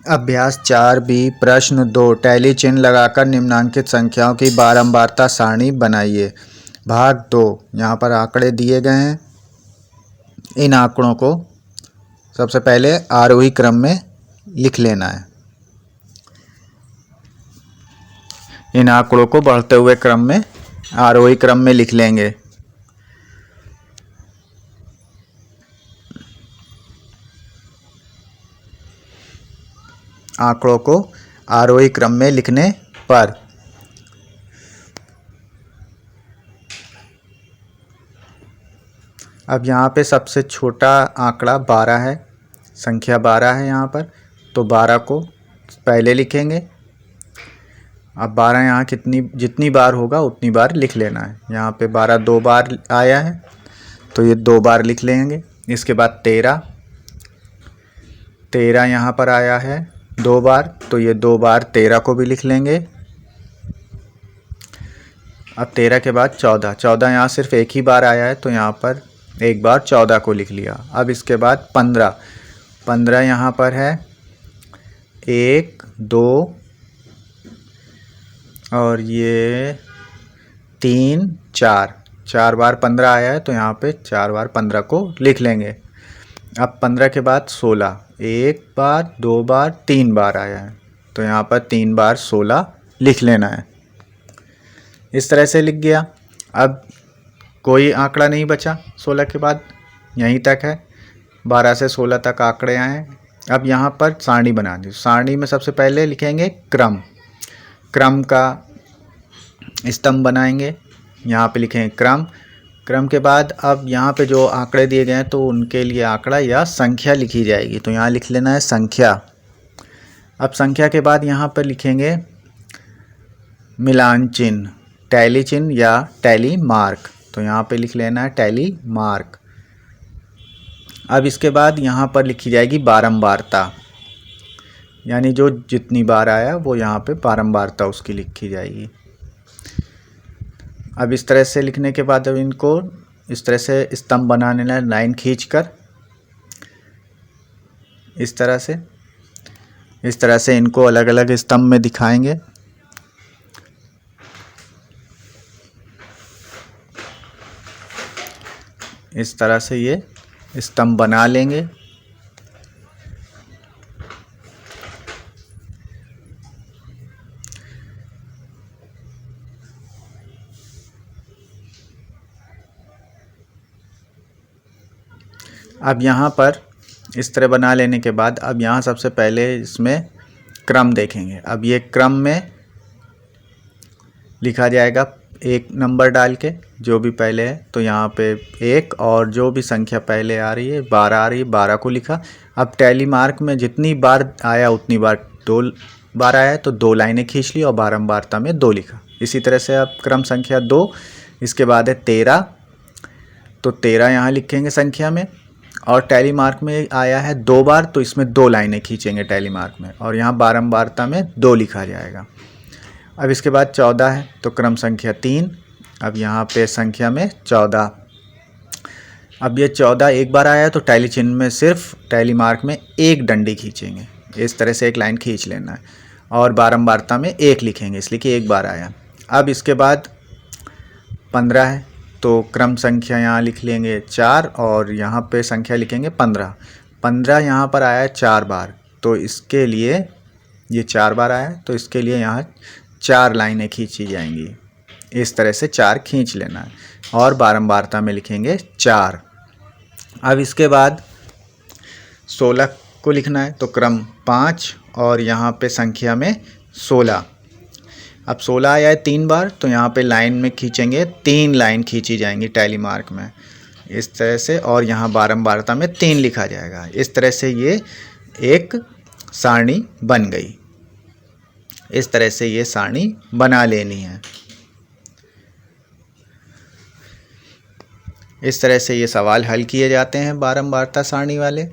अभ्यास 4B प्रश्न 2 tally चिन्ह लगाकर निम्नांकित संख्याओं की बारंबारता सारणी बनाइए। भाग 2 यहाँ पर आंकड़े दिए गए हैं। इन आंकड़ों को सबसे पहले आरोही क्रम में लिख लेना है। इन आंकड़ों को बढ़ते हुए क्रम में आरोही क्रम में लिख लेंगे। आंकड़ों को आरोही क्रम में लिखने पर अब यहाँ पे सबसे छोटा आंकड़ा 12 है, संख्या 12 है यहाँ पर, तो 12 को पहले लिखेंगे। अब 12 यहाँ जितनी बार होगा उतनी बार लिख लेना है। यहाँ पे 12 2 बार आया है तो ये 2 बार लिख लेंगे। इसके बाद 13 यहाँ पर आया है 2 बार, तो ये 2 बार 13 को भी लिख लेंगे। अब 13 के बाद 14 यहाँ सिर्फ एक ही बार आया है तो यहाँ पर एक बार 14 को लिख लिया। अब इसके बाद 15 यहाँ पर है 1 2 और ये 3 4 बार 15 आया है तो यहाँ पे 4 बार 15 को लिख लेंगे। अब 15 के बाद 16 1 बार 2 बार 3 बार आया है तो यहाँ पर 3 बार 16 लिख लेना है। इस तरह से लिख गया। अब कोई आंकड़ा नहीं बचा 16 के बाद, यहीं तक है। 12 से 16 तक आंकड़े आए हैं। अब यहाँ पर सारणी बना दी। सारणी में सबसे पहले लिखेंगे क्रम का स्तंभ बनाएंगे। यहाँ पे लिखेंगे क्रम के बाद अब यहाँ पे जो आंकड़े दिए गए हैं तो उनके लिए आंकड़ा या संख्या लिखी जाएगी, तो यहाँ लिख लेना है संख्या। अब संख्या के बाद यहाँ पर लिखेंगे मिलान चिन्ह, टैली चिन्ह या टैली मार्क, तो यहाँ पे लिख लेना है टैली मार्क। अब इसके बाद यहाँ पर लिखी जाएगी बारंबारता, यानी जो जितनी बार आया वो यहाँ पे बारंबारता उसकी लिखी जाएगी। अब इस तरह से लिखने के बाद अब इनको इस तरह से स्तंभ बनाने ना, लाइन खींचकर इस तरह से इनको अलग अलग स्तंभ में दिखाएंगे। इस तरह से ये स्तंभ बना लेंगे। अब यहाँ पर इस तरह बना लेने के बाद अब यहाँ सबसे पहले इसमें क्रम देखेंगे। अब ये क्रम में लिखा जाएगा एक नंबर डाल के, जो भी पहले है तो यहाँ पे 1 और जो भी संख्या पहले आ रही है 12 आ रही है 12 को लिखा। अब टैली मार्क में जितनी बार आया उतनी बार 2 बार आया है तो 2 लाइनें खींच ली और बारंबारता में 2 लिखा। इसी तरह से अब क्रम संख्या 2, इसके बाद है 13, तो 13 यहाँ लिखेंगे संख्या में, और टैली मार्क में आया है 2 बार तो इसमें 2 लाइनें खींचेंगे टैली मार्क में, और यहाँ बारंबारता में 2 लिखा जाएगा। अब इसके बाद 14 है तो क्रम संख्या 3, अब यहाँ पे संख्या में 14। अब ये 14 एक बार आया तो टैली चिन्ह में सिर्फ टैली मार्क में 1 डंडी खींचेंगे। इस तरह से एक लाइन खींच लेना है और बारंबारता में 1 लिखेंगे इसलिए कि एक बार आया। अब इसके बाद 15 है तो क्रम संख्या यहाँ लिख लेंगे 4 और यहाँ पे संख्या लिखेंगे 15 यहाँ पर आया है 4 बार, तो इसके लिए ये 4 बार आया है तो इसके लिए यहाँ 4 लाइनें खींची जाएंगी। इस तरह से 4 खींच लेना है और बारंबारता में लिखेंगे 4। अब इसके बाद 16 को लिखना है तो क्रम 5 और यहाँ पे संख्या में 16। अब 16 आया है 3 बार तो यहाँ पे लाइन में खींचेंगे, 3 लाइन खींची जाएंगी टैली मार्क में इस तरह से, और यहाँ बारंबारता में 3 लिखा जाएगा। इस तरह से ये एक सारणी बन गई। इस तरह से ये सारणी बना लेनी है। इस तरह से ये सवाल हल किए जाते हैं बारंबारता सारणी वाले।